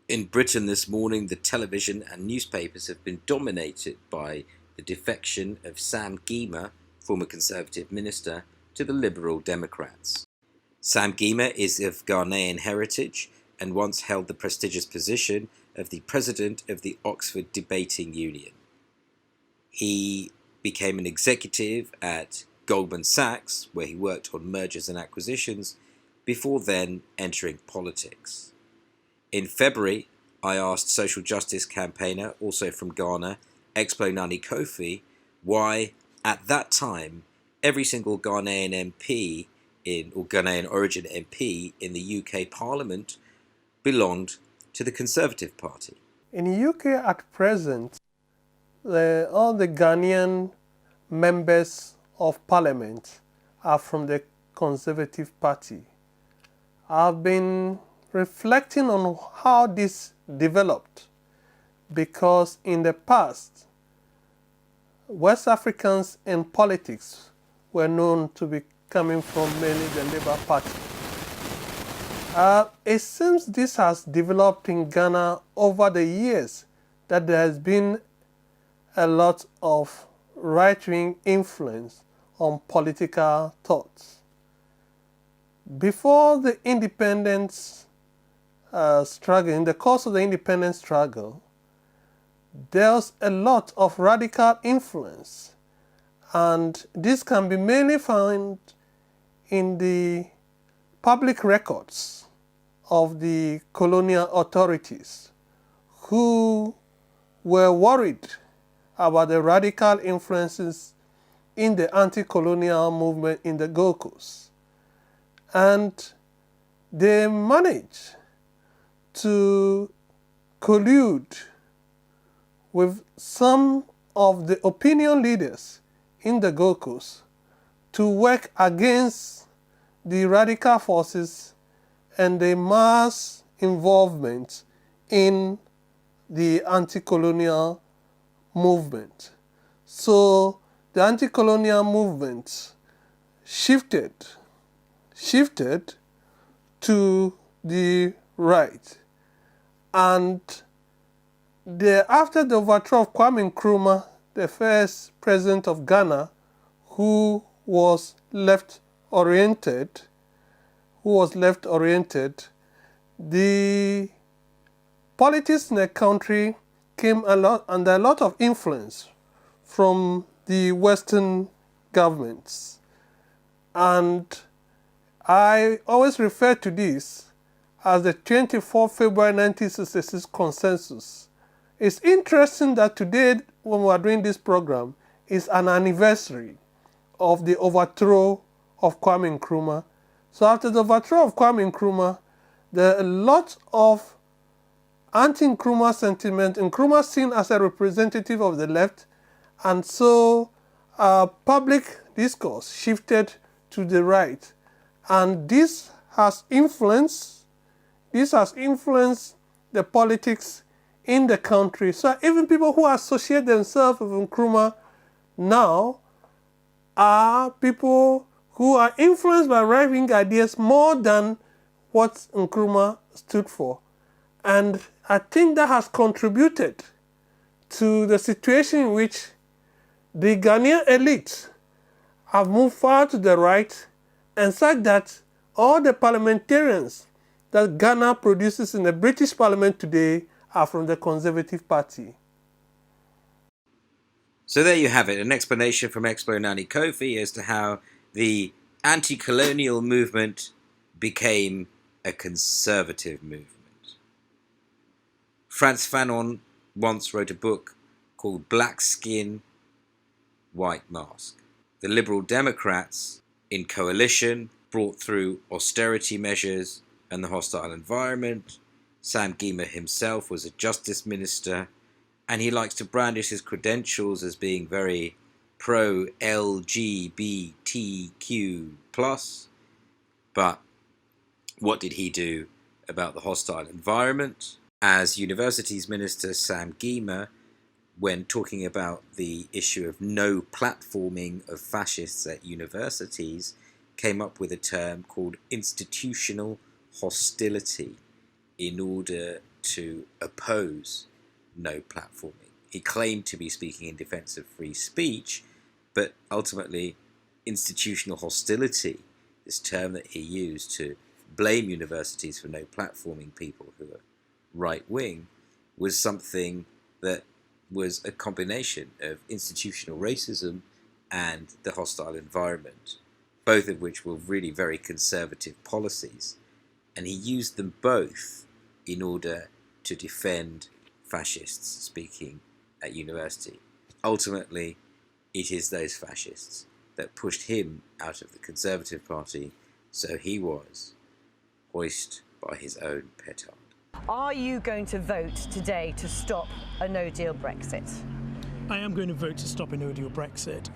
In Britain this morning, the television and newspapers have been dominated by the defection of Sam Gyimah, former Conservative minister, to the Liberal Democrats. Sam Gyimah is of Ghanaian heritage and once held the prestigious position of the president of the Oxford Debating Union. He became an executive at Goldman Sachs, where he worked on mergers and acquisitions, before then entering politics. In February, I asked social justice campaigner, also from Ghana, Explo Nani Kofi, why, at that time, every single Ghanaian MP or Ghanaian origin MP in the UK Parliament belonged to the Conservative Party. In the UK at present, all the Ghanaian members of Parliament are from the Conservative Party. I've been reflecting on how this developed because in the past, West Africans in politics were known to be coming from mainly the Labour Party. It seems this has developed in Ghana over the years, that there has been a lot of right-wing influence on political thoughts. Before the independence struggle, in the course of the independence struggle, there's a lot of radical influence, and this can be mainly found in the public records of the colonial authorities, who were worried about the radical influences in the anti-colonial movement in the Gold Coast. And they managed to collude with some of the opinion leaders in the Gold Coast to work against the radical forces and the mass involvement in the anti-colonial movement. So the anti-colonial movement shifted to the right. And after the overthrow of Kwame Nkrumah, the first president of Ghana, who was left-oriented, the politics in the country came under a lot of influence from the Western governments. And I always refer to this as the 24 February 1966 consensus. It's interesting that today, when we are doing this program, is an anniversary of the overthrow of Kwame Nkrumah. So after the overthrow of Kwame Nkrumah, there are a lot of anti-Nkrumah sentiment, Nkrumah seen as a representative of the left, and so public discourse shifted to the right. And this has influenced the politics in the country. So even people who associate themselves with Nkrumah now are people who are influenced by right-wing ideas more than what Nkrumah stood for. And I think that has contributed to the situation in which the Ghanaian elite have moved far to the right, and such that all the parliamentarians that Ghana produces in the British Parliament today are from the Conservative Party. So there you have it, an explanation from Explo Nani Kofi as to how the anti-colonial movement became a conservative movement. Frantz Fanon once wrote a book called Black Skin, White Mask. The Liberal Democrats, in coalition, brought through austerity measures and the hostile environment. Sam Gyimah himself was a justice minister, and he likes to brandish his credentials as being very pro-LGBTQ+. But what did he do about the hostile environment? As Universities Minister Sam Gyimah, when talking about the issue of no platforming of fascists at universities, came up with a term called institutional hostility in order to oppose no platforming. He claimed to be speaking in defence of free speech, but ultimately institutional hostility, this term that he used to blame universities for no platforming people who are right-wing, was something that was a combination of institutional racism and the hostile environment, both of which were really very conservative policies. And he used them both in order to defend fascists speaking at university. Ultimately, it is those fascists that pushed him out of the Conservative Party, so he was hoisted by his own petard. Are you going to vote today to stop a no-deal Brexit? I am going to vote to stop a no-deal Brexit.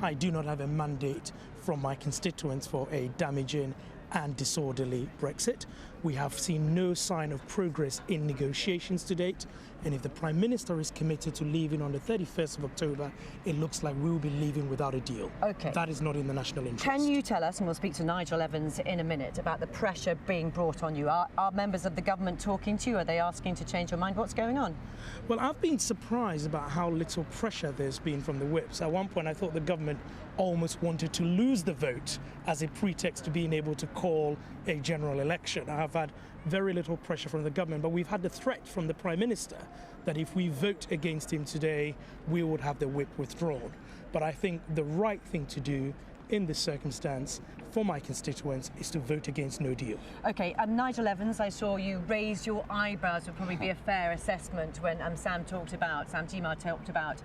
I do not have a mandate from my constituents for a damaging and disorderly Brexit. We have seen no sign of progress in negotiations to date, and if the Prime Minister is committed to leaving on the 31st of October, it looks like we will be leaving without a deal. Okay. That is not in the national interest. Can you tell us, and we'll speak to Nigel Evans in a minute, about the pressure being brought on you? Are members of the government talking to you? Are they asking to change your mind? What's going on? Well, I've been surprised about how little pressure there's been from the whips. At one point, I thought the government almost wanted to lose the vote as a pretext to being able to call a general election. I have had very little pressure from the government, but we've had the threat from the Prime Minister that if we vote against him today, we would have the whip withdrawn. But I think the right thing to do in this circumstance for my constituents is to vote against no deal. Okay, Nigel Evans, I saw you raise your eyebrows, would probably be a fair assessment when Sam Gyimah talked about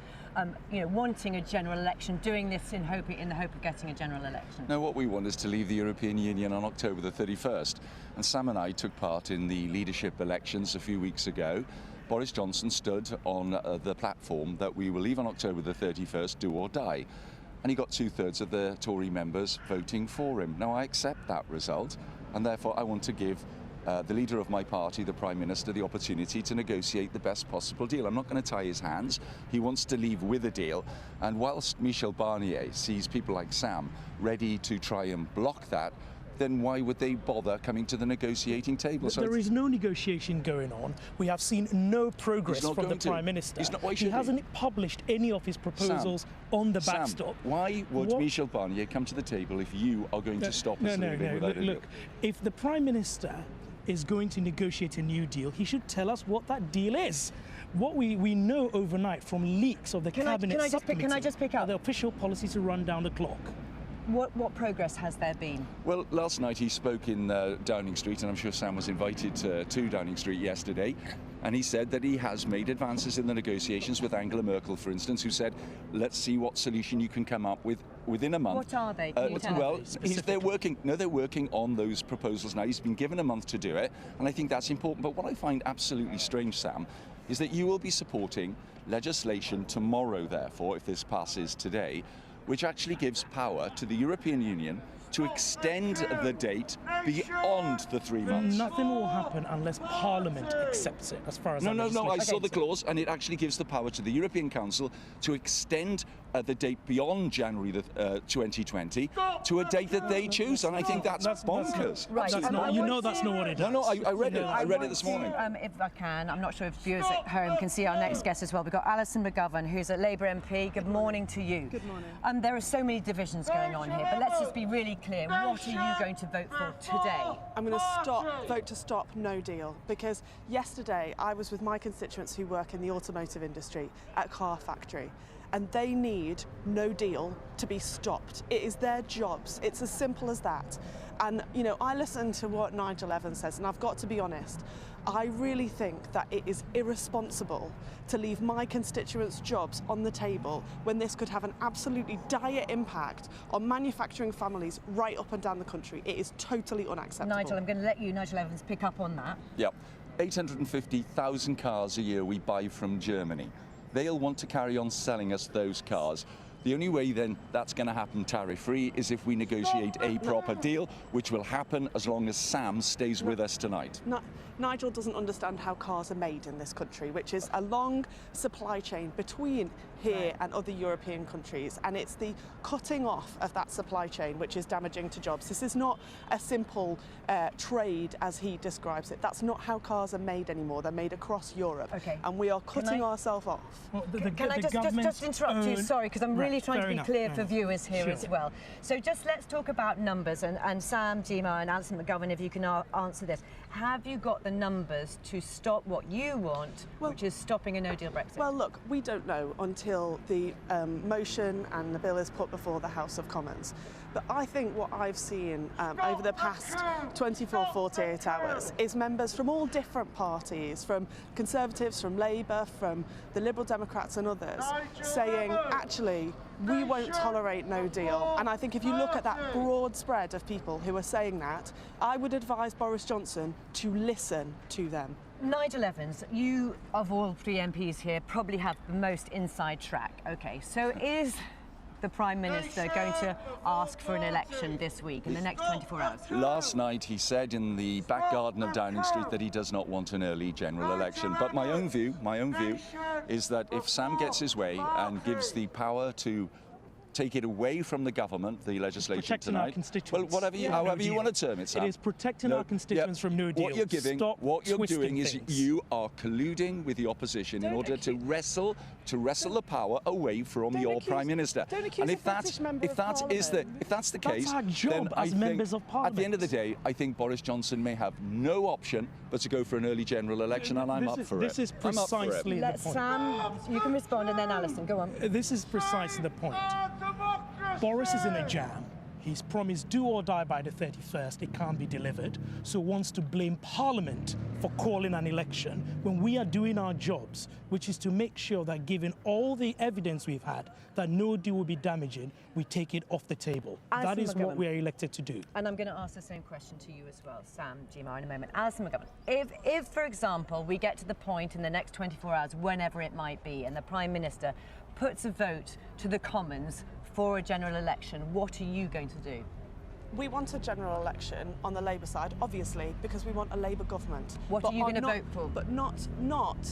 wanting a general election, doing this in the hope of getting a general election. No, what we want is to leave the European Union on October the 31st. And Sam and I took part in the leadership elections a few weeks ago. Boris Johnson stood on the platform that we will leave on October the 31st, do or die. And he got 2/3 of the Tory members voting for him. Now, I accept that result, and therefore I want to give the leader of my party, the Prime Minister, the opportunity to negotiate the best possible deal. I'm not going to tie his hands. He wants to leave with a deal. And whilst Michel Barnier sees people like Sam ready to try and block that, then why would they bother coming to the negotiating table? There is no negotiation going on. We have seen no progress from the Prime Minister. He hasn't published any of his proposals on the backstop. Why would Michel Barnier come to the table if you are going to stop us leaving without a deal? Look, if the Prime Minister is going to negotiate a new deal, he should tell us what that deal is. What we know overnight from leaks of the cabinet subcommittee can I just pick up the official policy to run down the clock. What progress has there been? Well, last night he spoke in Downing Street, and I'm sure Sam was invited to Downing Street yesterday, and he said that he has made advances in the negotiations with Angela Merkel, for instance, who said, let's see what solution you can come up with within a month. What are they? Can you tell us? They're working on those proposals now. He's been given a month to do it, and I think that's important. But what I find absolutely strange, Sam, is that you will be supporting legislation tomorrow, therefore, if this passes today, which actually gives power to the European Union to extend the date beyond the 3 months. Nothing will happen unless Parliament accepts it, as far as No, I saw the clause, and it actually gives the power to the European Council to extend the date beyond January 2020 to a date that they choose, and I think that's bonkers. Right, that's not what it does. No, I read it. I read it this morning. If I can, I'm not sure if viewers at home can see our next guest as well. We've got Alison McGovern, who's a Labour MP. Good morning to you. Good morning. There are so many divisions going on here, but let's just be really clear. What are you going to vote for today? I'm going to vote to stop no deal, because yesterday I was with my constituents who work in the automotive industry at Car Factory, and they need no deal to be stopped. It is their jobs. It's as simple as that. And, I listen to what Nigel Evans says, and I've got to be honest, I really think that it is irresponsible to leave my constituents' jobs on the table when this could have an absolutely dire impact on manufacturing families right up and down the country. It is totally unacceptable. Nigel, I'm going to let you, Nigel Evans, pick up on that. Yep. 850,000 cars a year we buy from Germany. They'll want to carry on selling us those cars. The only way then that's going to happen tariff-free is if we negotiate a proper deal, which will happen as long as Sam stays with us tonight. Nigel doesn't understand how cars are made in this country, which is a long supply chain between here and other European countries, and it's the cutting off of that supply chain which is damaging to jobs. This is not a simple trade as he describes it. That's not how cars are made anymore. They're made across Europe, and we are cutting ourselves off. Well, Can I just interrupt you? Sorry, because I'm really trying to be clear for viewers here as well. So just let's talk about numbers, and Sam, Gyimah and Alison McGovern, if you can answer this. Have you got the numbers to stop what you want, which is stopping a no-deal Brexit? Well, look, we don't know until the motion and the bill is put before the House of Commons. But I think what I've seen over the past 24, 48 hours is members from all different parties, from Conservatives, from Labour, from the Liberal Democrats and others, saying, actually, we won't tolerate no deal. And I think if you look at that broad spread of people who are saying that, I would advise Boris Johnson to listen to them. Nigel Evans, you, of all three MPs here, probably have the most inside track. OK, so is the Prime Minister going to ask for an election this week, in the next 24 hours? Last night he said in the back garden of Downing Street that he does not want an early general election. But my own view is that if Sam gets his way and gives the power to take it away from the government, the legislation tonight. Our constituents. Well, however you want to term it, Sam. It is protecting our constituents from no deal. What you're doing is you are colluding with the opposition in order to wrestle the power away from your Prime Minister. And if that's the case, our job then as members of Parliament. At the end of the day, I think Boris Johnson may have no option but to go for an early general election, and I'm up for it. This is precisely the point. Sam, you can respond, and then Alison, go on. This is precisely the point. Boris is in a jam. He's promised do or die by the 31st. It can't be delivered. So wants to blame Parliament for calling an election when we are doing our jobs, which is to make sure that given all the evidence we've had that no deal will be damaging, we take it off the table. Alison that is McGovern. what we are elected to do. And I'm going to ask the same question to you as well, Sam, Gyimah, in a moment. Alison McGovern, if, for example, we get to the point in the next 24 hours, whenever it might be, and the Prime Minister puts a vote to the Commons for a general election, what are you going to do? We want a general election on the Labour side, obviously, because we want a Labour government. What are you going to vote for? But not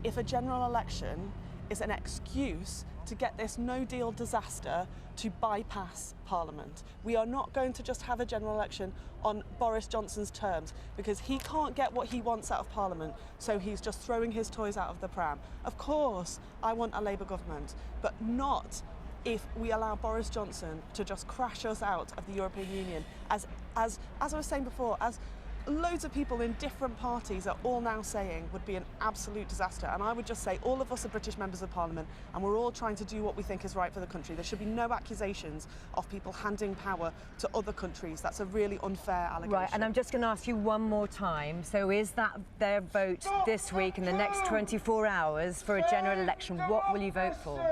if a general election is an excuse to get this no-deal disaster to bypass Parliament. We are not going to just have a general election on Boris Johnson's terms, because he can't get what he wants out of Parliament, so he's just throwing his toys out of the pram. Of course, I want a Labour government, but not if we allow Boris Johnson to just crash us out of the European Union, as I was saying before, as loads of people in different parties are all now saying would be an absolute disaster. And I would just say all of us are British members of Parliament, and we're all trying to do what we think is right for the country. There should be no accusations of people handing power to other countries. That's a really unfair allegation. Right, and I'm just going to ask you one more time. So is that their vote this week in the next 24 hours for a general election? What will you vote for?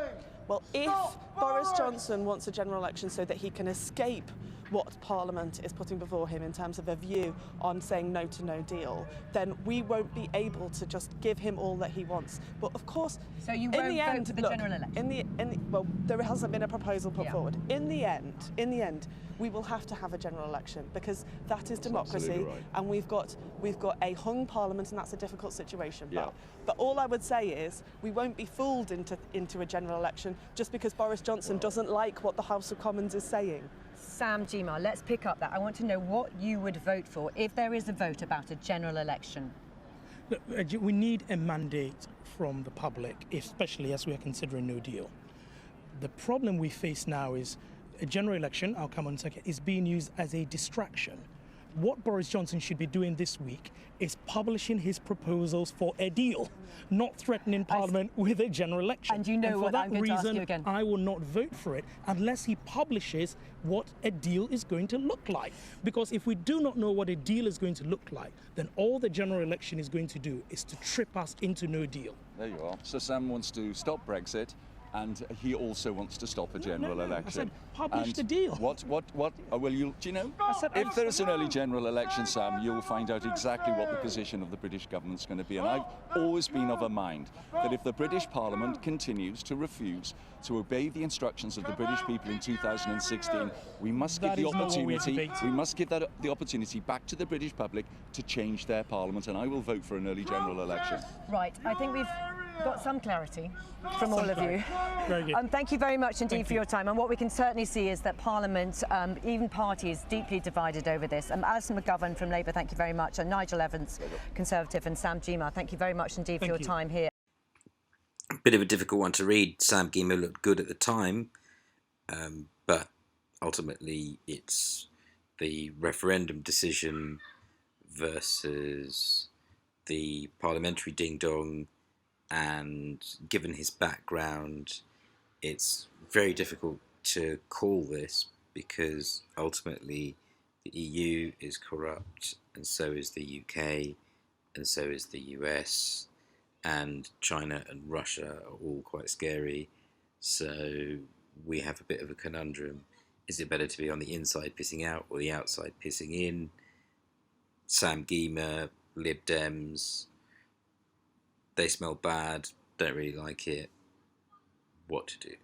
Well, if Boris Johnson wants a general election so that he can escape what Parliament is putting before him in terms of a view on saying no to no deal, then we won't be able to just give him all that he wants. But of course, so you won't vote for the general election? Well, there hasn't been a proposal put forward. In the end, we will have to have a general election, because that is democracy, right. and we've got a hung Parliament, and that's a difficult situation. But all I would say is we won't be fooled into a general election just because Boris Johnson doesn't like what the House of Commons is saying. Sam, Gyimah, let's pick up that. I want to know what you would vote for if there is a vote about a general election. Look, we need a mandate from the public, especially as we are considering no deal. The problem we face now is a general election, I'll come on in a second, is being used as a distraction. What Boris Johnson should be doing this week is publishing his proposals for a deal, not threatening Parliament with a general election. And you know what I'm going to ask you again. I will not vote for it unless he publishes what a deal is going to look like. Because if we do not know what a deal is going to look like, then all the general election is going to do is to trip us into no deal. There you are. So Sam wants to stop Brexit, and he also wants to stop a general no. election. I said, publish And the deal. What? Well, do you know? If there is an early general election, Sam, you'll find out exactly what the position of the British government's going to be. And I've always been of a mind that if the British Parliament continues to refuse to obey the instructions of the British people in 2016, we must give That the is no one way to opportunity. debate it. We must give the opportunity back to the British public to change their Parliament. And I will vote for an early general election. Right, I think we've got some clarity from all of you. Very good. Thank you very much indeed for your time. And what we can certainly see is that Parliament, even party, is deeply divided over this. Alison McGovern from Labour, thank you very much. And Nigel Evans, Conservative, and Sam Gyimah, thank you very much indeed for your time here. Bit of a difficult one to read. Sam Gyimah looked good at the time, but ultimately it's the referendum decision versus the parliamentary ding-dong, and given his background, it's very difficult to call this because ultimately the EU is corrupt, and so is the UK, and so is the US, and China and Russia are all quite scary. So we have a bit of a conundrum. Is it better to be on the inside pissing out or the outside pissing in? Sam Gyimah, Lib Dems, they smell bad, don't really like it. What to do?